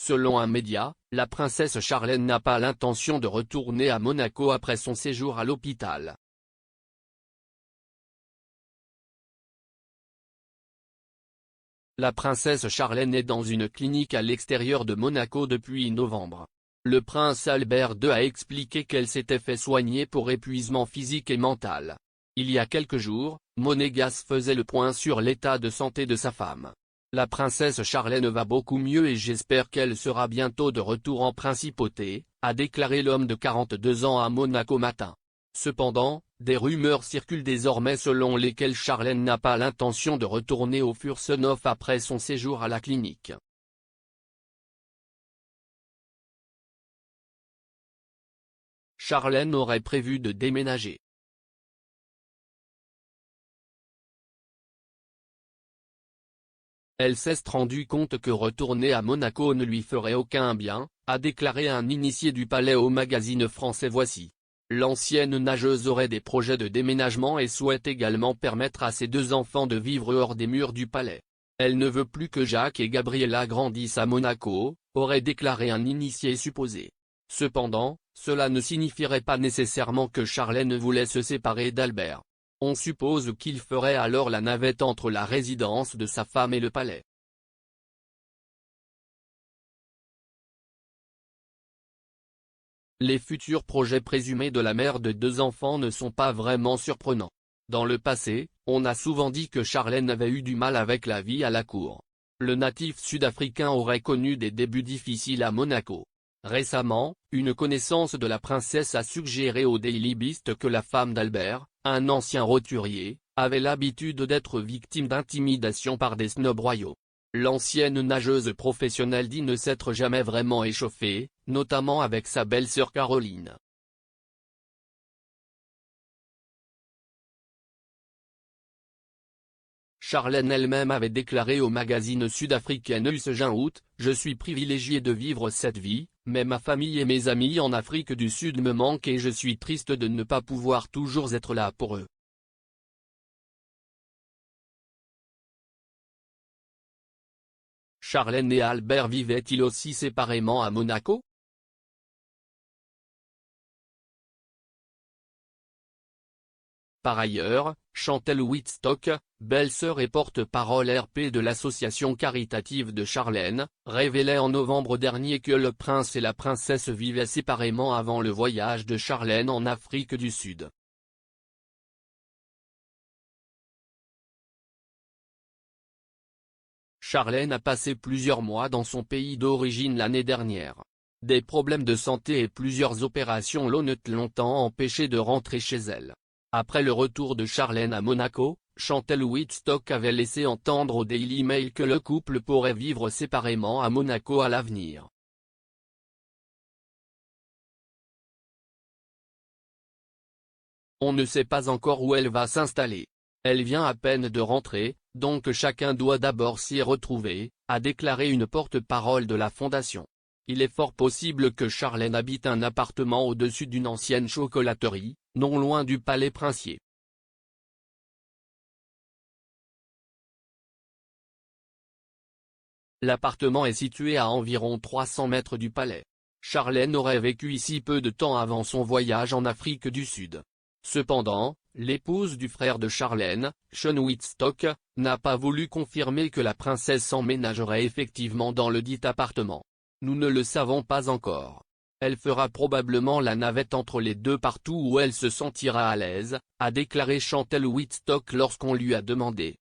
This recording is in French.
Selon un média, la princesse Charlène n'a pas l'intention de retourner à Monaco après son séjour à l'hôpital. La princesse Charlène est dans une clinique à l'extérieur de Monaco depuis novembre. Le prince Albert II a expliqué qu'elle s'était fait soigner pour épuisement physique et mental. Il y a quelques jours, Monégas faisait le point sur l'état de santé de sa femme. La princesse Charlène va beaucoup mieux et j'espère qu'elle sera bientôt de retour en principauté, a déclaré l'homme de 42 ans à Monaco Matin. Cependant, des rumeurs circulent désormais selon lesquelles Charlène n'a pas l'intention de retourner au Furstenhof après son séjour à la clinique. Charlène aurait prévu de déménager. Elle s'est rendu compte que retourner à Monaco ne lui ferait aucun bien, a déclaré un initié du palais au magazine français Voici. L'ancienne nageuse aurait des projets de déménagement et souhaite également permettre à ses 2 enfants de vivre hors des murs du palais. Elle ne veut plus que Jacques et Gabriella grandissent à Monaco, aurait déclaré un initié supposé. Cependant, cela ne signifierait pas nécessairement que Charlène voulait se séparer d'Albert. On suppose qu'il ferait alors la navette entre la résidence de sa femme et le palais. Les futurs projets présumés de la mère de 2 enfants ne sont pas vraiment surprenants. Dans le passé, on a souvent dit que Charlène avait eu du mal avec la vie à la cour. Le natif sud-africain aurait connu des débuts difficiles à Monaco. Récemment, une connaissance de la princesse a suggéré au Daily Beast que la femme d'Albert, un ancien roturier, avait l'habitude d'être victime d'intimidation par des snobs royaux. L'ancienne nageuse professionnelle dit ne s'être jamais vraiment échauffée, notamment avec sa belle-sœur Caroline. Charlène elle-même avait déclaré au magazine sud-africain Août, « Je suis privilégiée de vivre cette vie, mais ma famille et mes amis en Afrique du Sud me manquent et je suis triste de ne pas pouvoir toujours être là pour eux. » Charlène et Albert vivaient-ils aussi séparément à Monaco? Par ailleurs, Chantal Wittstock, belle-sœur et porte-parole RP de l'association caritative de Charlène, révélait en novembre dernier que le prince et la princesse vivaient séparément avant le voyage de Charlène en Afrique du Sud. Charlène a passé plusieurs mois dans son pays d'origine l'année dernière. Des problèmes de santé et plusieurs opérations l'ont longtemps empêché de rentrer chez elle. Après le retour de Charlène à Monaco, Chantal Wittstock avait laissé entendre au Daily Mail que le couple pourrait vivre séparément à Monaco à l'avenir. On ne sait pas encore où elle va s'installer. Elle vient à peine de rentrer, donc chacun doit d'abord s'y retrouver, a déclaré une porte-parole de la fondation. Il est fort possible que Charlène habite un appartement au-dessus d'une ancienne chocolaterie, non loin du palais princier. L'appartement est situé à environ 300 mètres du palais. Charlène aurait vécu ici peu de temps avant son voyage en Afrique du Sud. Cependant, l'épouse du frère de Charlène, Sean Wittstock, n'a pas voulu confirmer que la princesse s'emménagerait effectivement dans le dit appartement. Nous ne le savons pas encore. Elle fera probablement la navette entre les deux partout où elle se sentira à l'aise, a déclaré Chantal Wittstock lorsqu'on lui a demandé